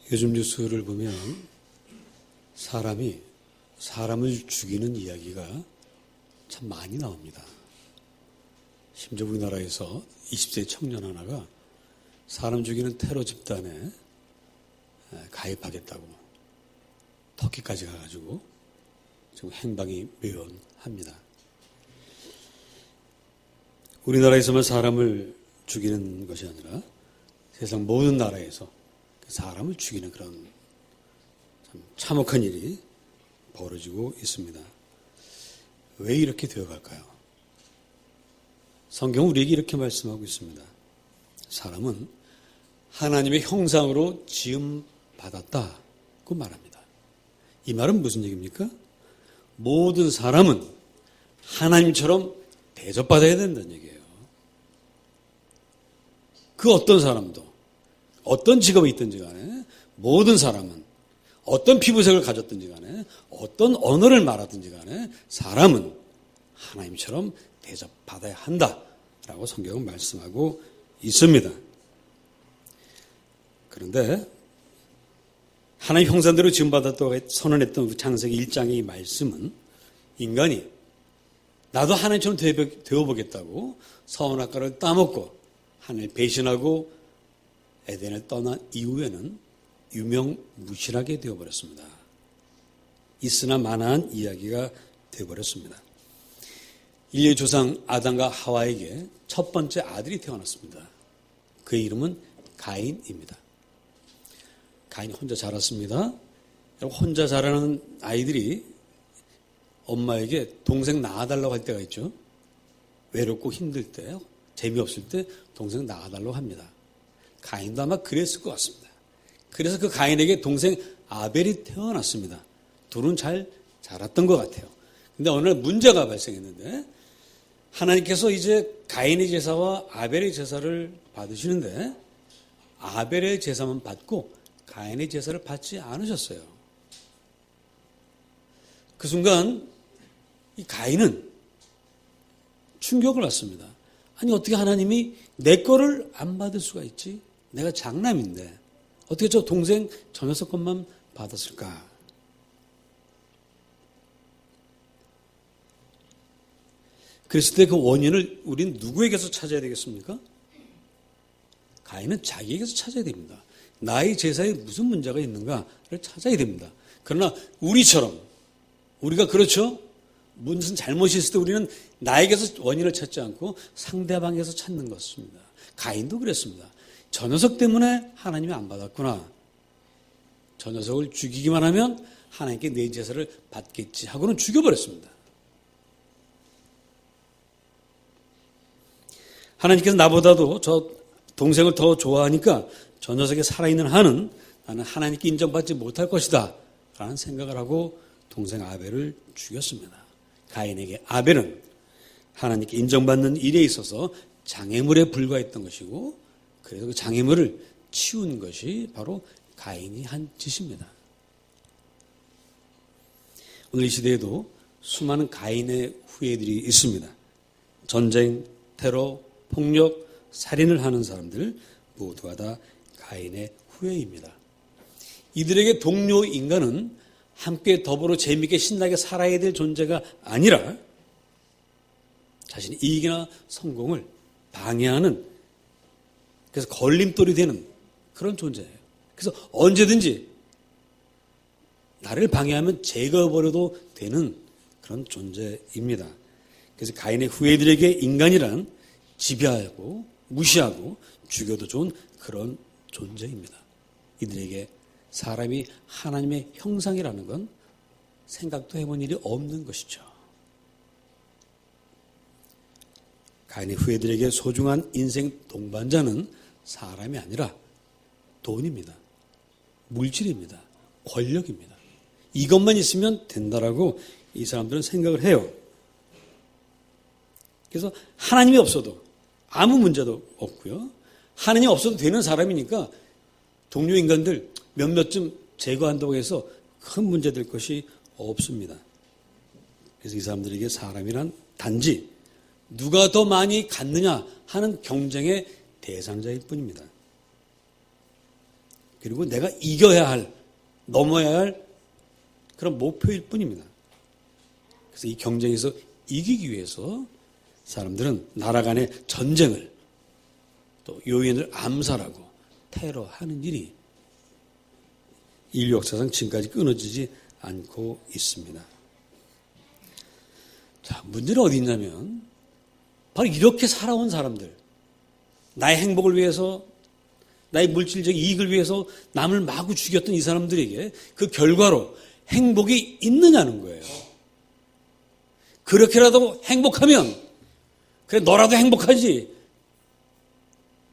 요즘 뉴스를 보면 사람이 사람을 죽이는 이야기가 참 많이 나옵니다. 심지어 우리나라에서 20세 청년 하나가 사람 죽이는 테러 집단에 가입하겠다고 터키까지 가가지고 지금 행방이 묘연합니다. 우리나라에서만 사람을 죽이는 것이 아니라 세상 모든 나라에서 사람을 죽이는 그런 참 참혹한 일이 벌어지고 있습니다. 왜 이렇게 되어갈까요? 성경은 우리에게 이렇게 말씀하고 있습니다. 사람은 하나님의 형상으로 지음받았다고 말합니다. 이 말은 무슨 얘기입니까? 모든 사람은 하나님처럼 대접받아야 된다는 얘기예요. 그 어떤 사람도 어떤 직업이 있든지 간에 모든 사람은 어떤 피부색을 가졌든지 간에 어떤 언어를 말하든지 간에 사람은 하나님처럼 대접받아야 한다라고 성경은 말씀하고 있습니다. 그런데 하나님 형상대로 지음받았다고 선언했던 창세기 1장의 이 말씀은 인간이 나도 하나님처럼 되어보겠다고 선악과를 따먹고 하나님을 배신하고 에덴을 떠난 이후에는 유명무실하게 되어버렸습니다. 있으나 마나한 이야기가 되어버렸습니다. 인류의 조상 아담과 하와에게 첫 번째 아들이 태어났습니다. 그의 이름은 가인입니다. 가인이 혼자 자랐습니다. 혼자 자라는 아이들이 엄마에게 동생 낳아달라고 할 때가 있죠. 외롭고 힘들 때, 재미없을 때 동생 낳아달라고 합니다. 가인도 아마 그랬을 것 같습니다. 그래서 그 가인에게 동생 아벨이 태어났습니다. 둘은 잘 자랐던 것 같아요. 근데 어느 날 문제가 발생했는데 하나님께서 이제 가인의 제사와 아벨의 제사를 받으시는데 아벨의 제사만 받고 가인의 제사를 받지 않으셨어요. 그 순간 이 가인은 충격을 받습니다. 아니 어떻게 하나님이 내 거를 안 받을 수가 있지? 내가 장남인데 어떻게 저 동생 저 녀석 것만 받았을까? 그랬을 때 그 원인을 우린 누구에게서 찾아야 되겠습니까? 가인은 자기에게서 찾아야 됩니다. 나의 제사에 무슨 문제가 있는가를 찾아야 됩니다. 그러나 우리처럼 우리가 그렇죠? 무슨 잘못이 있을 때 우리는 나에게서 원인을 찾지 않고 상대방에게서 찾는 것입니다. 가인도 그랬습니다. 저 녀석 때문에 하나님이 안 받았구나. 저 녀석을 죽이기만 하면 하나님께 내 제사를 받겠지 하고는 죽여버렸습니다. 하나님께서 나보다도 저 동생을 더 좋아하니까 저 녀석이 살아있는 한은 나는 하나님께 인정받지 못할 것이다 라는 생각을 하고 동생 아벨을 죽였습니다. 가인에게 아벨은 하나님께 인정받는 일에 있어서 장애물에 불과했던 것이고 그래서 그 장애물을 치운 것이 바로 가인이 한 짓입니다. 오늘 이 시대에도 수많은 가인의 후예들이 있습니다. 전쟁, 테러, 폭력, 살인을 하는 사람들 모두가 다 가인의 후예입니다. 이들에게 동료 인간은 함께 더불어 재미있게 신나게 살아야 될 존재가 아니라 자신의 이익이나 성공을 방해하는 그래서 걸림돌이 되는 그런 존재예요. 그래서 언제든지 나를 방해하면 제거해버려도 되는 그런 존재입니다. 그래서 가인의 후예들에게 인간이란 지배하고 무시하고 죽여도 좋은 그런 존재입니다. 이들에게 사람이 하나님의 형상이라는 건 생각도 해본 일이 없는 것이죠. 가인의 후예들에게 소중한 인생 동반자는 사람이 아니라 돈입니다. 물질입니다. 권력입니다. 이것만 있으면 된다라고 이 사람들은 생각을 해요. 그래서 하나님이 없어도 아무 문제도 없고요. 하나님이 없어도 되는 사람이니까 동료 인간들 몇몇쯤 제거한다고 해서 큰 문제 될 것이 없습니다. 그래서 이 사람들에게 사람이란 단지 누가 더 많이 갖느냐 하는 경쟁의 대상자일 뿐입니다. 그리고 내가 이겨야 할, 넘어야 할 그런 목표일 뿐입니다. 그래서 이 경쟁에서 이기기 위해서 사람들은 나라 간의 전쟁을, 또 요인을 암살하고 테러하는 일이 인류 역사상 지금까지 끊어지지 않고 있습니다. 자, 문제는 어디 있냐면 바로 이렇게 살아온 사람들, 나의 행복을 위해서, 나의 물질적 이익을 위해서 남을 마구 죽였던 이 사람들에게 그 결과로 행복이 있느냐는 거예요. 그렇게라도 행복하면, 그래 너라도 행복하지,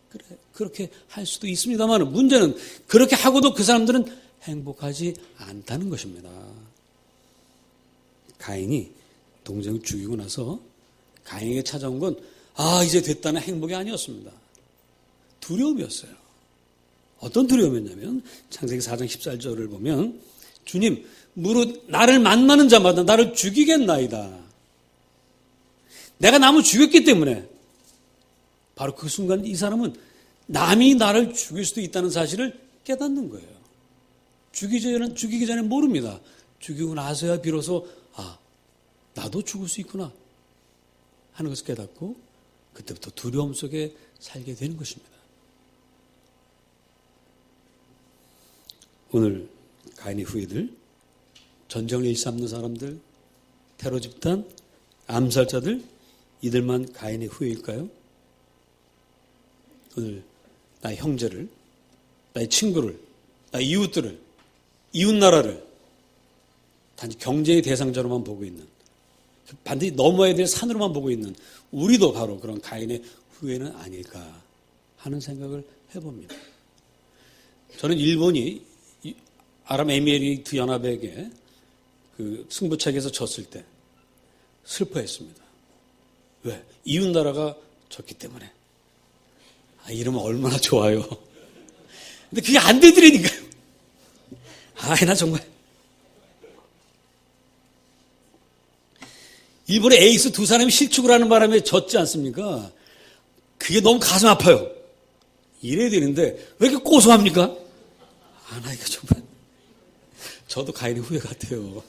그래 그렇게 할 수도 있습니다만 문제는 그렇게 하고도 그 사람들은 행복하지 않다는 것입니다. 가인이 동생을 죽이고 나서 가인에게 찾아온 건 이제 됐다는 행복이 아니었습니다. 두려움이었어요. 어떤 두려움이었냐면 창세기 4장 14절을 보면 주님, 무릇 나를 만나는 자마다 나를 죽이겠나이다. 내가 남을 죽였기 때문에 바로 그 순간 이 사람은 남이 나를 죽일 수도 있다는 사실을 깨닫는 거예요. 죽이기 전에 모릅니다. 죽이고 나서야 비로소 나도 죽을 수 있구나 하는 것을 깨닫고 그때부터 두려움 속에 살게 되는 것입니다. 오늘 가인의 후예들, 전쟁을 일삼는 사람들, 테러 집단, 암살자들, 이들만 가인의 후예일까요? 오늘 나의 형제를, 나의 친구를, 나의 이웃들을, 이웃나라를 단지 경제의 대상자로만 보고 있는, 반드시 넘어야 될 산으로만 보고 있는 우리도 바로 그런 가인의 후예는 아닐까 하는 생각을 해봅니다. 저는 일본이 아랍에미레이트 연합에게 그 승부차기에서 졌을 때 슬퍼했습니다. 왜? 이웃나라가 졌기 때문에. 이러면 얼마나 좋아요. 근데 그게 안 되더라니까요. 나 정말. 일본의 에이스 두 사람이 실축을 하는 바람에 졌지 않습니까? 그게 너무 가슴 아파요. 이래야 되는데 왜 이렇게 고소합니까? 나 이거 정말. 저도 가인의 후예 같아요.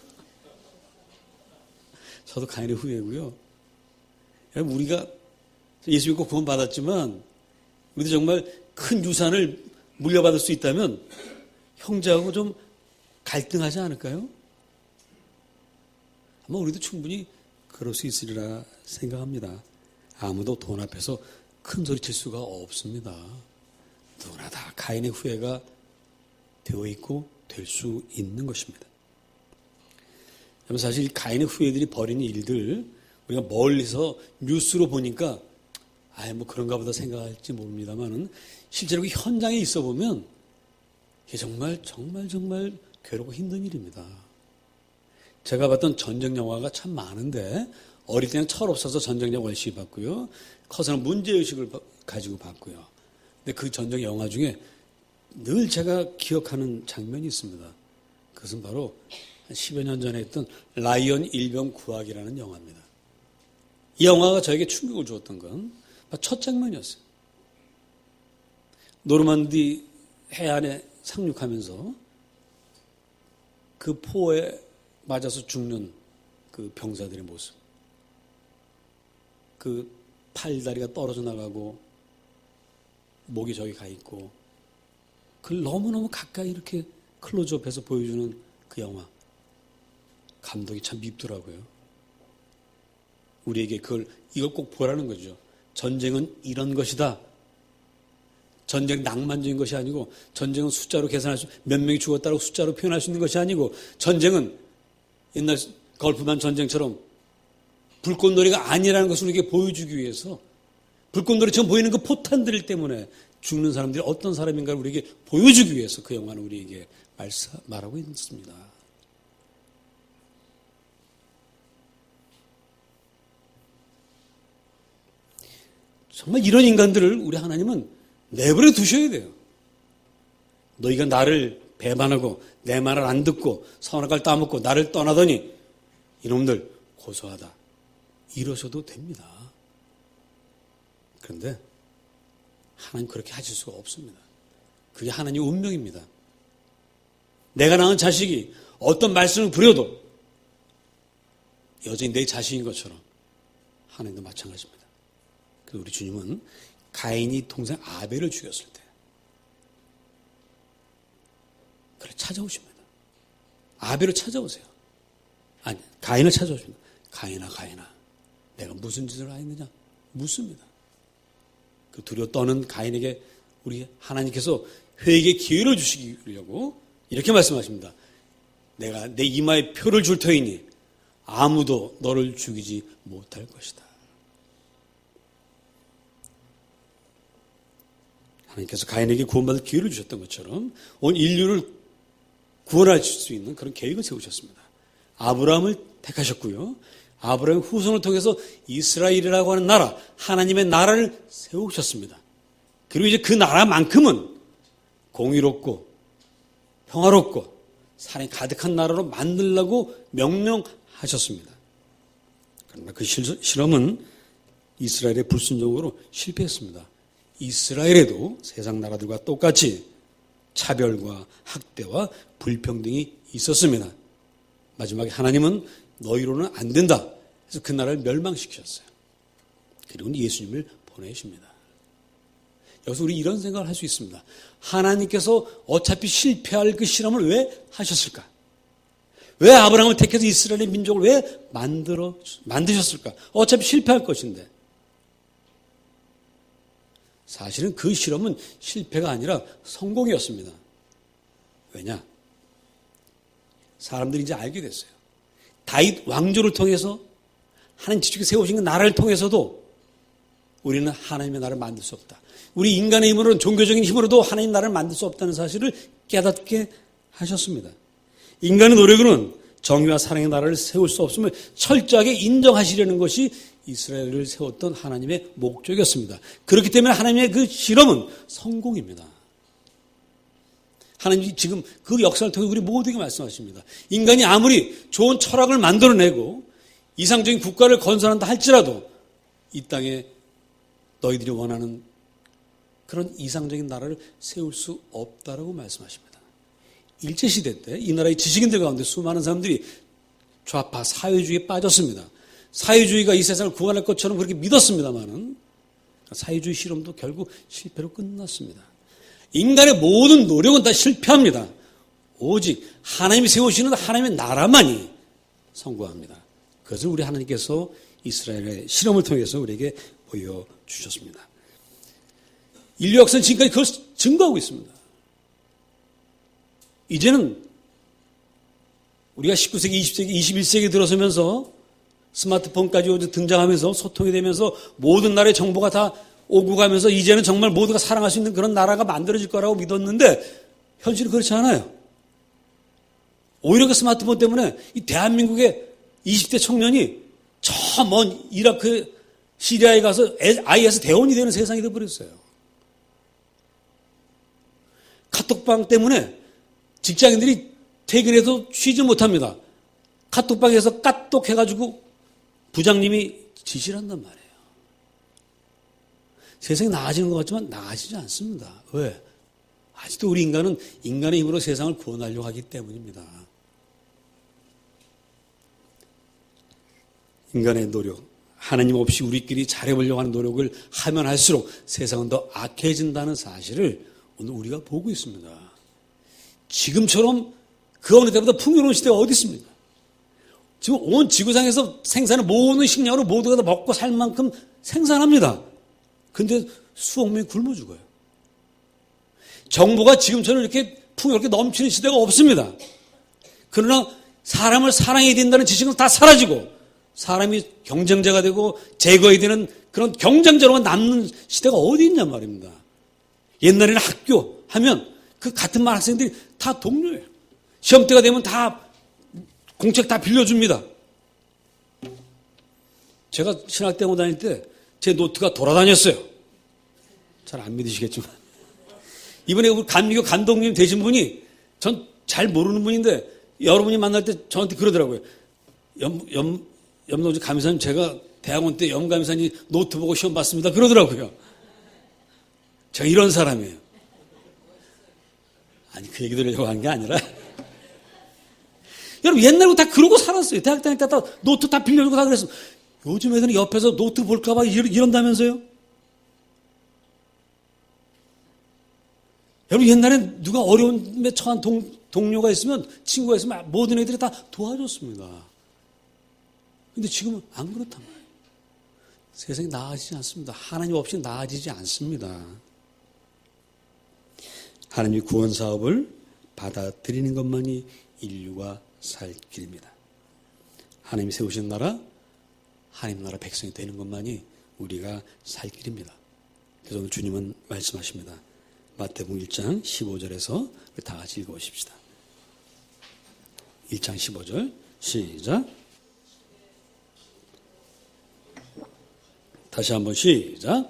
저도 가인의 후예고요. 우리가 예수 믿고 구원 받았지만 우리도 정말 큰 유산을 물려받을 수 있다면 형제하고 좀 갈등하지 않을까요? 아마 우리도 충분히 그럴 수 있으리라 생각합니다. 아무도 돈 앞에서 큰 소리 칠 수가 없습니다. 누구나 다 가인의 후예가 되어 있고 될 수 있는 것입니다. 사실 가인의 후예들이 벌이는 일들 우리가 멀리서 뉴스로 보니까 뭐 그런가 보다 생각할지 모릅니다만은 실제로 그 현장에 있어 보면 이게 정말 괴롭고 힘든 일입니다. 제가 봤던 전쟁 영화가 참 많은데 어릴 때는 철없어서 전쟁 영화 열심히 봤고요. 커서는 문제의식을 가지고 봤고요. 근데 그 전쟁 영화 중에 늘 제가 기억하는 장면이 있습니다. 그것은 바로 10여 년 전에 했던 라이언 일병 구하기라는 영화입니다. 이 영화가 저에게 충격을 주었던 건 첫 장면이었어요. 노르만디 해안에 상륙하면서 그 포에 맞아서 죽는 그 병사들의 모습. 그 팔다리가 떨어져 나가고 목이 저기 가 있고 그걸 너무너무 가까이 이렇게 클로즈업해서 보여주는 그 영화. 감독이 참 밉더라고요. 우리에게 이걸 꼭 보라는 거죠. 전쟁은 이런 것이다. 전쟁 낭만적인 것이 아니고 전쟁은 숫자로 계산할 수, 몇 명이 죽었다고 숫자로 표현할 수 있는 것이 아니고 전쟁은 옛날 걸프만 전쟁처럼 불꽃놀이가 아니라는 것을 우리에게 보여주기 위해서 불꽃놀이처럼 보이는 그 포탄들 때문에 죽는 사람들이 어떤 사람인가를 우리에게 보여주기 위해서 그 영화는 우리에게 말하고 있습니다. 정말 이런 인간들을 우리 하나님은 내버려 두셔야 돼요. 너희가 나를 배반하고 내 말을 안 듣고 선악을 따먹고 나를 떠나더니 이놈들 고소하다. 이러셔도 됩니다. 그런데 하나님 그렇게 하실 수가 없습니다. 그게 하나님의 운명입니다. 내가 낳은 자식이 어떤 말씀을 부려도 여전히 내 자식인 것처럼 하나님도 마찬가지입니다. 그래서 우리 주님은 가인이 동생 아벨을 죽였을 때 그를 찾아오십니다. 아벨을 찾아오세요. 아니, 가인을 찾아오십니다. 가인아, 내가 무슨 짓을 하였느냐? 묻습니다. 그 두려워 떠는 가인에게 우리 하나님께서 회개의 기회를 주시려고 이렇게 말씀하십니다. 내가 내 이마에 표를 줄 터이니 아무도 너를 죽이지 못할 것이다. 하나님께서 가인에게 구원받을 기회를 주셨던 것처럼 온 인류를 구원할 수 있는 그런 계획을 세우셨습니다. 아브라함을 택하셨고요. 아브라함의 후손을 통해서 이스라엘이라고 하는 나라, 하나님의 나라를 세우셨습니다. 그리고 이제 그 나라만큼은 공의롭고 평화롭고 사랑이 가득한 나라로 만들라고 명령하셨습니다. 그러나 그 실험은 이스라엘의 불순종으로 실패했습니다. 이스라엘에도 세상 나라들과 똑같이 차별과 학대와 불평등이 있었습니다. 마지막에 하나님은 너희로는 안 된다. 그래서 그 나라를 멸망시키셨어요. 그리고 예수님을 보내십니다. 여기서 우리 이런 생각을 할 수 있습니다. 하나님께서 어차피 실패할 그 실험을 왜 하셨을까? 왜 아브라함을 택해서 이스라엘의 민족을 왜 만드셨을까? 어차피 실패할 것인데. 사실은 그 실험은 실패가 아니라 성공이었습니다. 왜냐? 사람들이 이제 알게 됐어요. 다윗 왕조를 통해서 하나님 지식에 세우신 그 나라를 통해서도 우리는 하나님의 나라를 만들 수 없다. 우리 인간의 힘으로는 종교적인 힘으로도 하나님 나라를 만들 수 없다는 사실을 깨닫게 하셨습니다. 인간의 노력으로는 정의와 사랑의 나라를 세울 수 없음을 철저하게 인정하시려는 것이 이스라엘을 세웠던 하나님의 목적이었습니다. 그렇기 때문에 하나님의 그 실험은 성공입니다. 하나님이 지금 그 역사를 통해 우리 모두에게 말씀하십니다. 인간이 아무리 좋은 철학을 만들어내고 이상적인 국가를 건설한다 할지라도 이 땅에 너희들이 원하는 그런 이상적인 나라를 세울 수 없다라고 말씀하십니다. 일제시대 때 이 나라의 지식인들 가운데 수많은 사람들이 좌파 사회주의에 빠졌습니다. 사회주의가 이 세상을 구원할 것처럼 그렇게 믿었습니다만은 사회주의 실험도 결국 실패로 끝났습니다. 인간의 모든 노력은 다 실패합니다. 오직 하나님이 세우시는 하나님의 나라만이 성공합니다. 그것을 우리 하나님께서 이스라엘의 실험을 통해서 우리에게 보여주셨습니다. 인류 역사는 지금까지 그걸 증거하고 있습니다. 이제는 우리가 19세기, 20세기, 21세기 들어서면서 스마트폰까지 등장하면서 소통이 되면서 모든 나라의 정보가 다 오고 가면서 이제는 정말 모두가 사랑할 수 있는 그런 나라가 만들어질 거라고 믿었는데 현실은 그렇지 않아요. 오히려 그 스마트폰 때문에 이 대한민국의 20대 청년이 저 먼 이라크, 시리아에 가서 IS 대원이 되는 세상이 되어버렸어요. 카톡방 때문에 직장인들이 퇴근해도 쉬지 못합니다. 카톡방에서 까똑 해가지고 부장님이 지시를 한단 말이에요. 세상이 나아지는 것 같지만 나아지지 않습니다. 왜? 아직도 우리 인간은 인간의 힘으로 세상을 구원하려고 하기 때문입니다. 인간의 노력, 하나님 없이 우리끼리 잘해보려고 하는 노력을 하면 할수록 세상은 더 악해진다는 사실을 오늘 우리가 보고 있습니다. 지금처럼 그 어느 때보다 풍요로운 시대가 어디 있습니까? 지금 온 지구상에서 생산을 모든 식량으로 모두가 다 먹고 살 만큼 생산합니다. 그런데 수억 명이 굶어 죽어요. 정보가 지금처럼 이렇게 풍요롭게 넘치는 시대가 없습니다. 그러나 사람을 사랑해야 된다는 지식은 다 사라지고 사람이 경쟁자가 되고 제거해야 되는 그런 경쟁자로만 남는 시대가 어디 있냔 말입니다. 옛날에는 학교 하면 그 같은 반 학생들이 다 동료예요. 시험 때가 되면 다 공책 다 빌려줍니다. 제가 신학대학원 다닐 때 제 노트가 돌아다녔어요. 잘 안 믿으시겠지만. 이번에 우리 감리교 감독님 되신 분이 전 잘 모르는 분인데 여러분이 만날 때 저한테 그러더라고요. 염노지 감사님 제가 대학원 때 염감사님 노트 보고 시험 봤습니다. 그러더라고요. 제가 이런 사람이에요. 아니 그 얘기 들으려고 한 게 아니라 여러분 옛날에 다 그러고 살았어요. 대학 다닐 때 다 노트 다 빌려주고 다 그랬어. 요즘 애들은 옆에서 노트 볼까 봐 이런다면서요? 여러분 옛날에 누가 어려움에 처한 동료가 있으면 친구가 있으면 모든 애들이 다 도와줬습니다. 근데 지금은 안 그렇단 말이에요. 세상이 나아지지 않습니다. 하나님 없이 나아지지 않습니다. 하나님이 구원 사업을 받아들이는 것만이 인류가 살 길입니다. 하나님이 세우신 나라, 하나님 나라 백성이 되는 것만이 우리가 살 길입니다. 그래서 오늘 주님은 말씀하십니다. 마태복음 1장 15절에서 다 같이 읽어보십시다. 1장 15절 시작. 다시 한번 시작.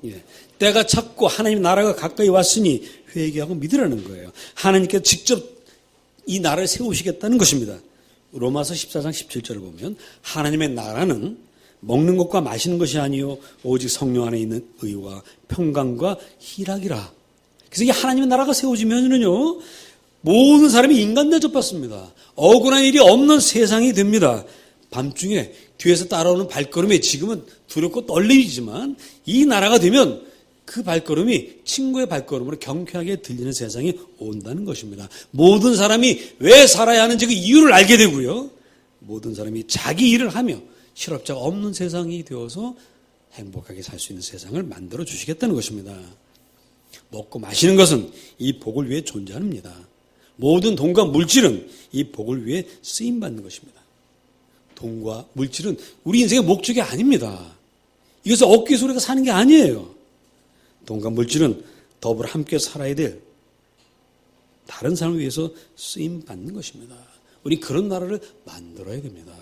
예. 때가 찼고 하나님 나라가 가까이 왔으니 회개하고 믿으라는 거예요. 하나님께서 직접 이 나라를 세우시겠다는 것입니다. 로마서 14장 17절을 보면 하나님의 나라는 먹는 것과 마시는 것이 아니요 오직 성령 안에 있는 의와 평강과 희락이라. 그래서 이 하나님의 나라가 세워지면은요 모든 사람이 인간 대접받습니다. 억울한 일이 없는 세상이 됩니다. 밤중에 뒤에서 따라오는 발걸음이 지금은 두렵고 떨리지만 이 나라가 되면 그 발걸음이 친구의 발걸음으로 경쾌하게 들리는 세상이 온다는 것입니다. 모든 사람이 왜 살아야 하는지 그 이유를 알게 되고요. 모든 사람이 자기 일을 하며 실업자가 없는 세상이 되어서 행복하게 살 수 있는 세상을 만들어 주시겠다는 것입니다. 먹고 마시는 것은 이 복을 위해 존재합니다. 모든 돈과 물질은 이 복을 위해 쓰임받는 것입니다. 돈과 물질은 우리 인생의 목적이 아닙니다. 이것을 얻기 위해서 우리가 사는 게 아니에요. 돈과 물질은 더불어 함께 살아야 될 다른 사람을 위해서 쓰임받는 것입니다. 우리 그런 나라를 만들어야 됩니다.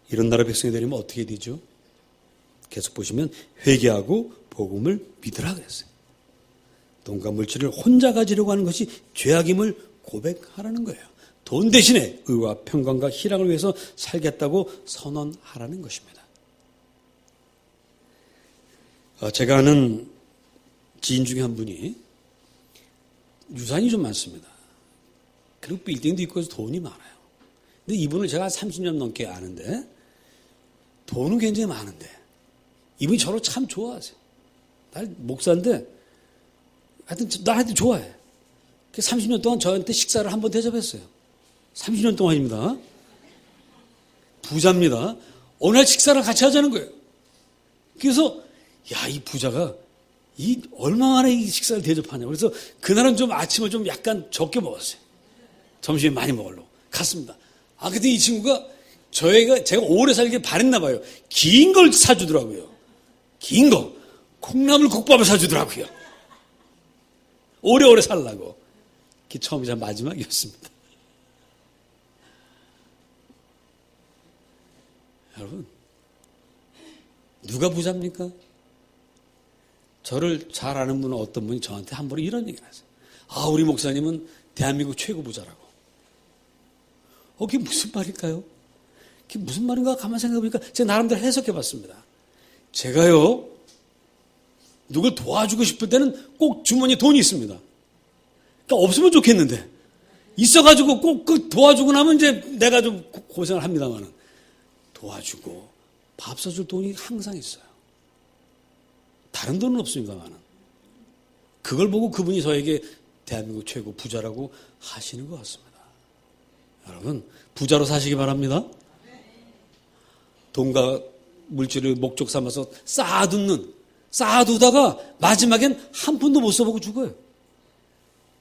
이런 나라 백성이 되려면 어떻게 되죠? 계속 보시면 회개하고 복음을 믿으라 그랬어요. 돈과 물질을 혼자 가지려고 하는 것이 죄악임을 고백하라는 거예요. 돈 대신에 의와 평강과 희락을 위해서 살겠다고 선언하라는 것입니다. 제가 아는 지인 중에 한 분이 유산이 좀 많습니다. 그리고 빌딩도 있고 해서 돈이 많아요. 근데 이분을 제가 30년 넘게 아는데 돈은 굉장히 많은데 이분이 저를 참 좋아하세요. 날 목사인데 나한테 좋아해. 30년 동안 저한테 식사를 한 번 대접했어요. 30년 동안입니다. 부자입니다. 어느 날 식사를 같이 하자는 거예요. 그래서 이 부자가 얼마나 이 식사를 대접하냐. 그래서 그날은 좀 아침을 좀 약간 적게 먹었어요. 점심에 많이 먹으려고 갔습니다. 근데 이 친구가 제가 오래 살길 바랬나 봐요. 긴 걸 사주더라고요. 긴 거. 콩나물 국밥을 사주더라고요. 오래오래 살라고. 그게 처음이자 마지막이었습니다. 여러분, 누가 부자입니까? 저를 잘 아는 분은 어떤 분이 저한테 한 번에 이런 얘기를 하세요. 우리 목사님은 대한민국 최고 부자라고. 그게 무슨 말일까요? 그게 무슨 말인가 가만히 생각해보니까 제가 나름대로 해석해봤습니다. 제가요, 누굴 도와주고 싶을 때는 꼭 주머니에 돈이 있습니다. 그러니까 없으면 좋겠는데 있어가지고 꼭 그 도와주고 나면 이제 내가 좀 고생을 합니다만은 도와주고 밥 사줄 돈이 항상 있어요. 다른 돈은 없습니다만은 그걸 보고 그분이 저에게 대한민국 최고 부자라고 하시는 것 같습니다. 여러분 부자로 사시기 바랍니다. 돈과 물질을 목적 삼아서 쌓아두다가 마지막엔 한 푼도 못 써보고 죽어요.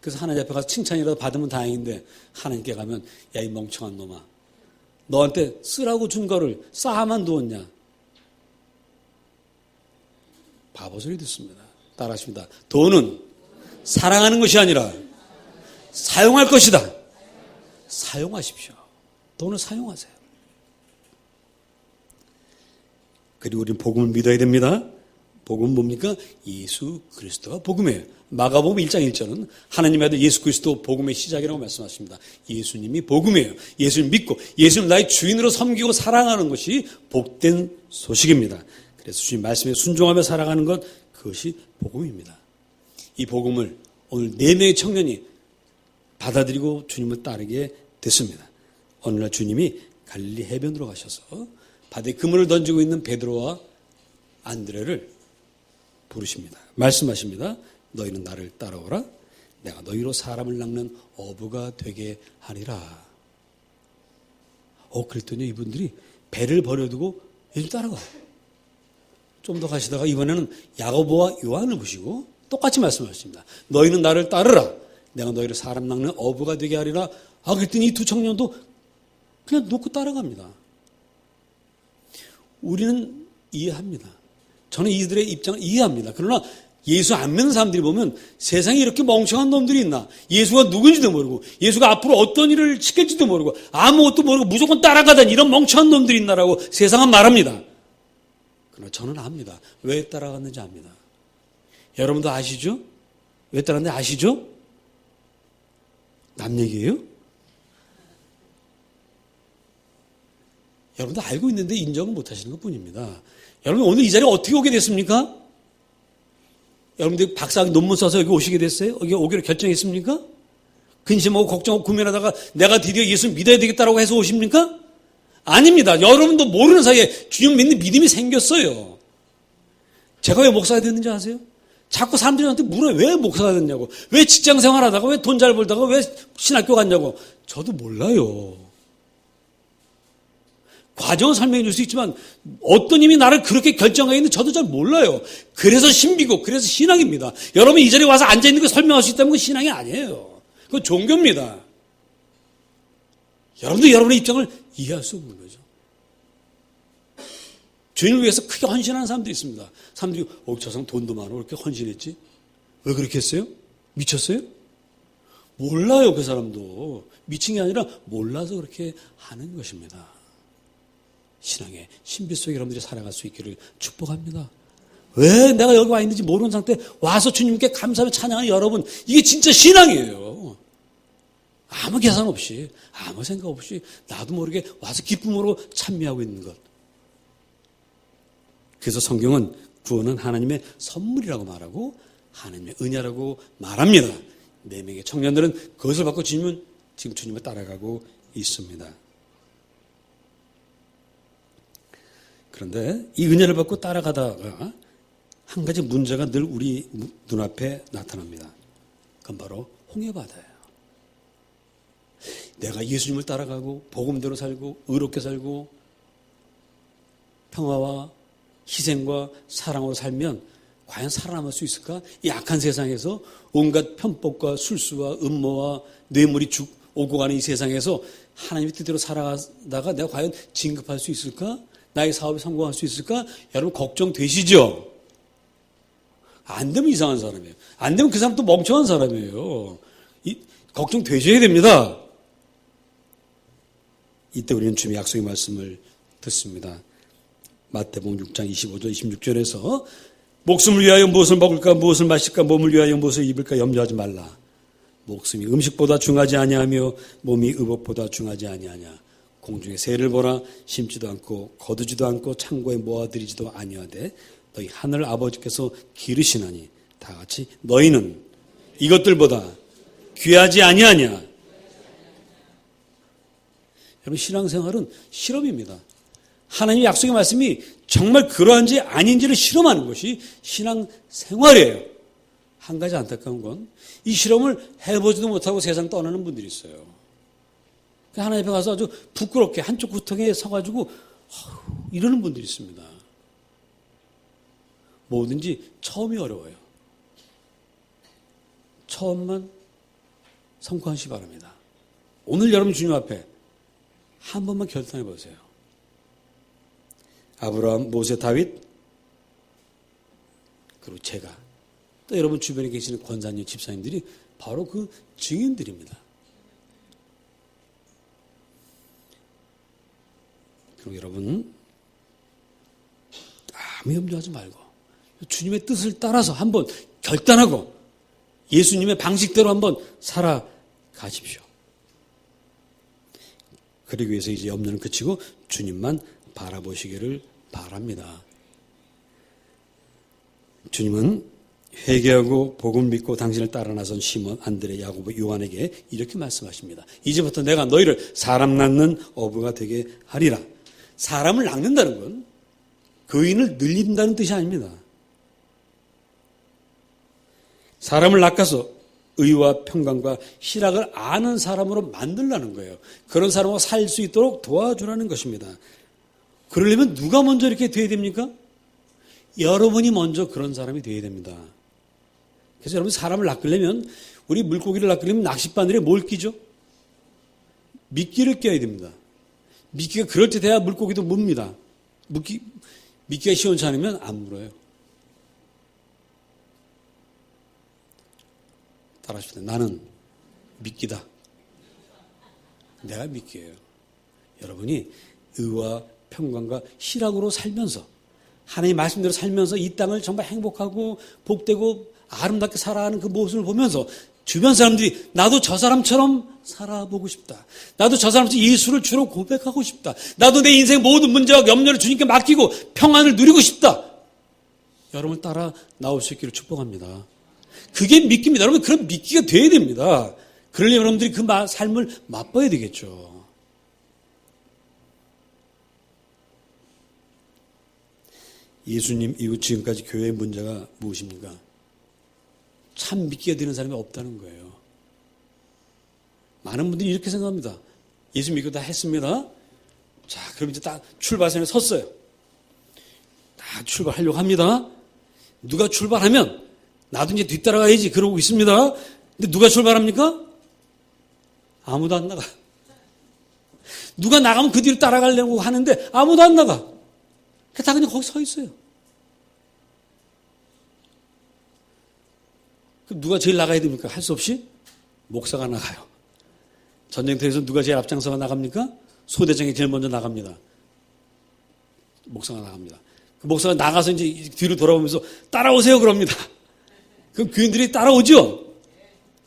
그래서 하나님 앞에 가서 칭찬이라도 받으면 다행인데 하나님께 가면 야, 이 멍청한 놈아, 너한테 쓰라고 준 거를 쌓아만 두었냐. 바보 소리 듣습니다. 따라하십니다. 돈은 사랑하는 것이 아니라 사용할 것이다. 사용하십시오. 돈을 사용하세요. 그리고 우리는 복음을 믿어야 됩니다. 복음은 뭡니까? 예수 그리스도가 복음이에요. 마가복음 1장 1절은 하나님의 아들 예수 그리스도 복음의 시작이라고 말씀하십니다. 예수님이 복음이에요. 예수님 믿고 예수님 나의 주인으로 섬기고 사랑하는 것이 복된 소식입니다. 그래서 주님 말씀에 순종하며 살아가는 것, 그것이 복음입니다. 이 복음을 오늘 4명의 청년이 받아들이고 주님을 따르게 됐습니다. 어느 날 주님이 갈릴리 해변으로 가셔서 바다에 그물을 던지고 있는 베드로와 안드레를 부르십니다. 말씀하십니다. 너희는 나를 따라오라. 내가 너희로 사람을 낚는 어부가 되게 하리라. 그랬더니 이분들이 배를 버려두고 예수 따라가. 좀 더 가시다가 이번에는 야고보와 요한을 보시고 똑같이 말씀하십니다. 너희는 나를 따르라. 내가 너희를 사람 낚는 어부가 되게 하리라. 그랬더니 이 두 청년도 그냥 놓고 따라갑니다. 우리는 이해합니다. 저는 이들의 입장을 이해합니다. 그러나 예수 안 믿는 사람들이 보면 세상에 이렇게 멍청한 놈들이 있나? 예수가 누군지도 모르고 예수가 앞으로 어떤 일을 시킬지도 모르고 아무것도 모르고 무조건 따라가다니 이런 멍청한 놈들이 있나라고 세상은 말합니다. 그러나 저는 압니다. 왜 따라갔는지 압니다. 여러분도 아시죠? 왜 따라갔는지 아시죠? 남 얘기예요? 여러분도 알고 있는데 인정은 못 하시는 것 뿐입니다. 여러분 오늘 이 자리에 어떻게 오게 됐습니까? 여러분들 박사학위 논문 써서 여기 오시게 됐어요? 여기 오기로 결정했습니까? 근심하고 걱정하고 고민하다가 내가 드디어 예수 믿어야 되겠다라고 해서 오십니까? 아닙니다. 여러분도 모르는 사이에 주님 믿는 믿음이 생겼어요. 제가 왜 목사가 됐는지 아세요? 자꾸 사람들이 저한테 물어요. 왜 목사가 됐냐고. 왜 직장 생활하다가 왜 돈 잘 벌다가 왜 신학교 갔냐고. 저도 몰라요. 과정은 설명해 줄 수 있지만 어떤 힘이 나를 그렇게 결정하게 있는지 저도 잘 몰라요. 그래서 신비고 그래서 신앙입니다. 여러분 이 자리에 와서 앉아있는 거 설명할 수 있다면 그건 신앙이 아니에요. 그건 종교입니다. 여러분도 여러분의 입장을 이해할 수 없는 거죠. 주님을 위해서 크게 헌신하는 사람들이 있습니다. 사람들이 저 사람 돈도 많아 왜 이렇게 헌신했지? 왜 그렇게 했어요? 미쳤어요? 몰라요. 그 사람도. 미친 게 아니라 몰라서 그렇게 하는 것입니다. 신앙의 신비 속에 여러분들이 살아갈 수 있기를 축복합니다. 왜 내가 여기 와 있는지 모르는 상태에 와서 주님께 감사하며 찬양하는 여러분, 이게 진짜 신앙이에요. 아무 계산 없이, 아무 생각 없이 나도 모르게 와서 기쁨으로 찬미하고 있는 것. 그래서 성경은 구원은 하나님의 선물이라고 말하고 하나님의 은혜라고 말합니다. 4명의 청년들은 그것을 받고 지금 주님을 따라가고 있습니다. 그런데 이 은혜를 받고 따라가다가 한 가지 문제가 늘 우리 눈앞에 나타납니다. 그건 바로 홍해바다예요. 내가 예수님을 따라가고 복음대로 살고 의롭게 살고 평화와 희생과 사랑으로 살면 과연 살아남을 수 있을까? 이 악한 세상에서 온갖 편법과 술수와 음모와 뇌물이 오고 가는 이 세상에서 하나님의 뜻대로 살아가다가 내가 과연 진급할 수 있을까? 나의 사업에 성공할 수 있을까? 여러분 걱정되시죠? 안 되면 이상한 사람이에요. 안 되면 그 사람 또 멍청한 사람이에요. 걱정되셔야 됩니다. 이때 우리는 주님의 약속의 말씀을 듣습니다. 마태복음 6장 25절 26절에서 목숨을 위하여 무엇을 먹을까 무엇을 마실까 몸을 위하여 무엇을 입을까 염려하지 말라. 목숨이 음식보다 중하지 아니하며 몸이 의복보다 중하지 아니하냐. 공중의 새를 보라. 심지도 않고 거두지도 않고 창고에 모아들이지도 아니하되 너희 하늘 아버지께서 기르시나니 다 같이 너희는 이것들보다 귀하지 아니하냐. 여러분 신앙생활은 실험입니다. 하나님의 약속의 말씀이 정말 그러한지 아닌지를 실험하는 것이 신앙생활이에요. 한 가지 안타까운 건 이 실험을 해보지도 못하고 세상 떠나는 분들이 있어요. 하나님 앞에 가서 아주 부끄럽게 한쪽 구덩이에 서가지고 이러는 분들이 있습니다. 뭐든지 처음이 어려워요. 처음만 성공하시기 바랍니다. 오늘 여러분 주님 앞에 한 번만 결단해 보세요. 아브라함, 모세, 다윗, 그리고 제가 또 여러분 주변에 계시는 권사님, 집사님들이 바로 그 증인들입니다. 그리고 여러분 아무 염려하지 말고 주님의 뜻을 따라서 한번 결단하고 예수님의 방식대로 한번 살아가십시오. 그러기 위해서 이제 염려는 그치고 주님만 바라보시기를 바랍니다. 주님은 회개하고 복음 믿고 당신을 따라 나선 시몬, 안드레, 야고보, 요한에게 이렇게 말씀하십니다. 이제부터 내가 너희를 사람 낳는 어부가 되게 하리라. 사람을 낳는다는 건 거인을 늘린다는 뜻이 아닙니다. 사람을 낚아서 의와 평강과 희락을 아는 사람으로 만들라는 거예요. 그런 사람으로 살 수 있도록 도와주라는 것입니다. 그러려면 누가 먼저 이렇게 돼야 됩니까? 여러분이 먼저 그런 사람이 돼야 됩니다. 그래서 여러분 사람을 낚으려면, 우리 물고기를 낚으려면 낚싯바늘에 뭘 끼죠? 미끼를 껴야 됩니다. 미끼가 그럴 때 돼야 물고기도 뭅니다. 미끼가 시원치 않으면 안 물어요. 따라하십시다. 나는 미끼다. 내가 미끼예요. 여러분이 의와 평강과 희락으로 살면서, 하나님 말씀대로 살면서 이 땅을 정말 행복하고 복되고 아름답게 살아가는 그 모습을 보면서 주변 사람들이 나도 저 사람처럼 살아보고 싶다. 나도 저 사람처럼 예수를 주로 고백하고 싶다. 나도 내 인생 모든 문제와 염려를 주님께 맡기고 평안을 누리고 싶다. 여러분 따라 나올 수 있기를 축복합니다. 그게 미끼입니다. 여러분 그런 미끼가 돼야 됩니다. 그러려면 여러분들이 그 삶을 맛봐야 되겠죠. 예수님 이후 지금까지 교회의 문제가 무엇입니까? 참 미끼가 되는 사람이 없다는 거예요. 많은 분들이 이렇게 생각합니다. 예수 믿고 다 했습니다. 자, 그럼 이제 딱 출발선에 섰어요. 다 출발하려고 합니다. 누가 출발하면 나도 이제 뒤따라가야지 그러고 있습니다. 근데 누가 출발합니까? 아무도 안 나가. 누가 나가면 그 뒤를 따라가려고 하는데 아무도 안 나가. 다 그냥 거기 서 있어요. 그럼 누가 제일 나가야 됩니까? 할 수 없이 목사가 나가요. 전쟁터에서 누가 제일 앞장서가 나갑니까? 소대장이 제일 먼저 나갑니다. 목사가 나갑니다. 그 목사가 나가서 이제 뒤로 돌아보면서 따라오세요 그럽니다. 그럼 교인들이 따라오죠?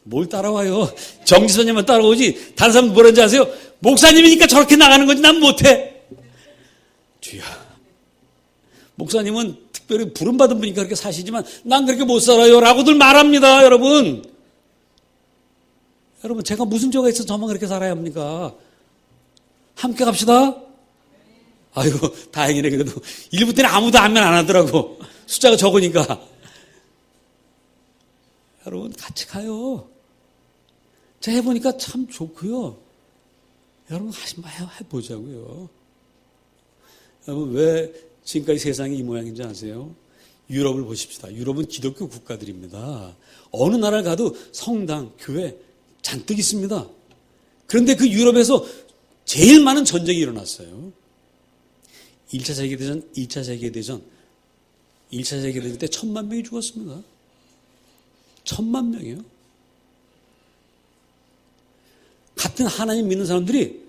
뭘 따라와요? 정지선님만 따라오지. 다른 사람들 뭐라는지 아세요? 목사님이니까 저렇게 나가는 거지 난 못해. 주여. 목사님은 특별히 부름받은 분이니까 그렇게 사시지만 난 그렇게 못 살아요 라고들 말합니다. 여러분 제가 무슨 죄가 있어서 저만 그렇게 살아야 합니까? 함께 갑시다. 아이고 다행이네. 그래도 일부 때는 아무도 안면 안 하더라고. 숫자가 적으니까. 여러분 같이 가요. 제가 해보니까 참 좋고요. 여러분 해보자고요. 여러분 왜 지금까지 세상이 이 모양인지 아세요? 유럽을 보십시다. 유럽은 기독교 국가들입니다. 어느 나라를 가도 성당, 교회 잔뜩 있습니다. 그런데 그 유럽에서 제일 많은 전쟁이 일어났어요. 1차 세계대전, 2차 세계대전. 1차 세계대전 때 1000만 명이 죽었습니다. 1000만 명이요. 같은 하나님 믿는 사람들이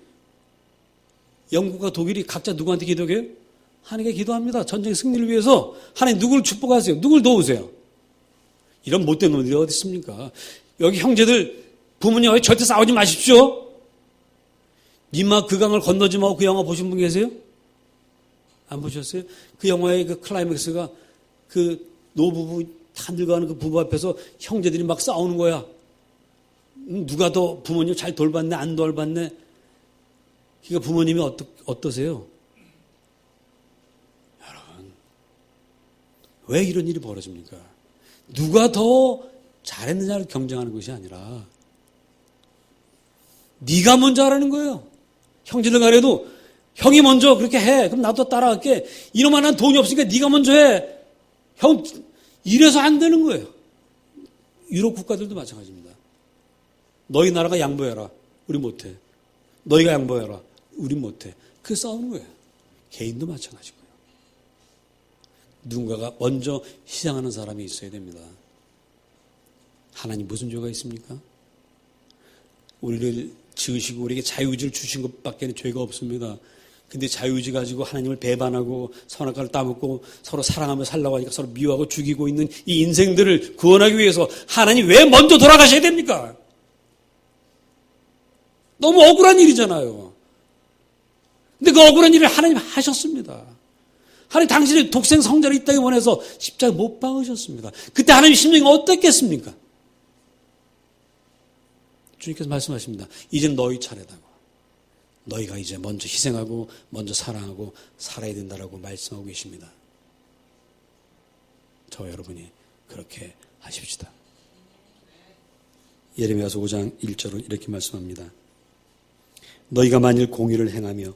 영국과 독일이 각자 누구한테 기도해요? 하나님께 기도합니다. 전쟁 승리를 위해서 하나님 누구를 축복하세요? 누구를 도우세요? 이런 못된 놈들이 어디 있습니까? 여기 형제들 부모님 왜 절대 싸우지 마십시오. 니마 그 강을 건너지 마고 그 영화 보신 분 계세요? 안 보셨어요? 그 영화의 그 클라이맥스가 그 노부부 다 늙어가는 그 부부 앞에서 형제들이 막 싸우는 거야. 누가 더 부모님 잘 돌봤네 안 돌봤네. 그러니까 부모님이 어떠세요? 여러분 왜 이런 일이 벌어집니까? 누가 더 잘했느냐를 경쟁하는 것이 아니라 네가 먼저 하라는 거예요. 형제들 간에도 형이 먼저 그렇게 해. 그럼 나도 따라갈게. 이놈만한 돈이 없으니까 네가 먼저 해. 형 이래서 안 되는 거예요. 유럽 국가들도 마찬가지입니다. 너희 나라가 양보해라. 우리 못해. 너희가 양보해라. 우리 못해. 그게 싸우는 거예요. 개인도 마찬가지고요. 누군가가 먼저 희생하는 사람이 있어야 됩니다. 하나님 무슨 죄가 있습니까? 우리를 지으시고 우리에게 자유의지를 주신 것밖에 죄가 없습니다. 근데 자유의지 가지고 하나님을 배반하고 선악과를 따먹고 서로 사랑하며 살라고 하니까 서로 미워하고 죽이고 있는 이 인생들을 구원하기 위해서 하나님 왜 먼저 돌아가셔야 됩니까? 너무 억울한 일이잖아요. 근데 그 억울한 일을 하나님 하셨습니다. 하나님 당신의 독생 성자를 이 땅에 보내서 십자가에 못 박으셨습니다. 그때 하나님 심정이 어땠겠습니까? 주님께서 말씀하십니다. 이제 너희 차례다고. 너희가 이제 먼저 희생하고 먼저 사랑하고 살아야 된다라고 말씀하고 계십니다. 저와 여러분이 그렇게 하십시다. 예레미야서 5장 1절은 이렇게 말씀합니다. 너희가 만일 공의를 행하며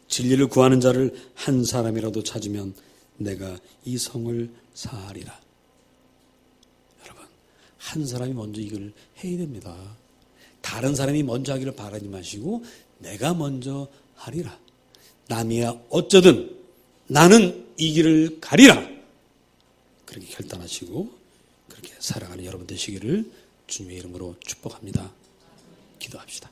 진리를 구하는 자를 한 사람이라도 찾으면 내가 이 성을 사하리라. 여러분, 한 사람이 먼저 이걸 해야 됩니다. 다른 사람이 먼저 하기를 바라지 마시고 내가 먼저 하리라. 남이야 어쩌든 나는 이 길을 가리라. 그렇게 결단하시고 그렇게 살아가는 여러분 되시기를 주님의 이름으로 축복합니다. 기도합시다.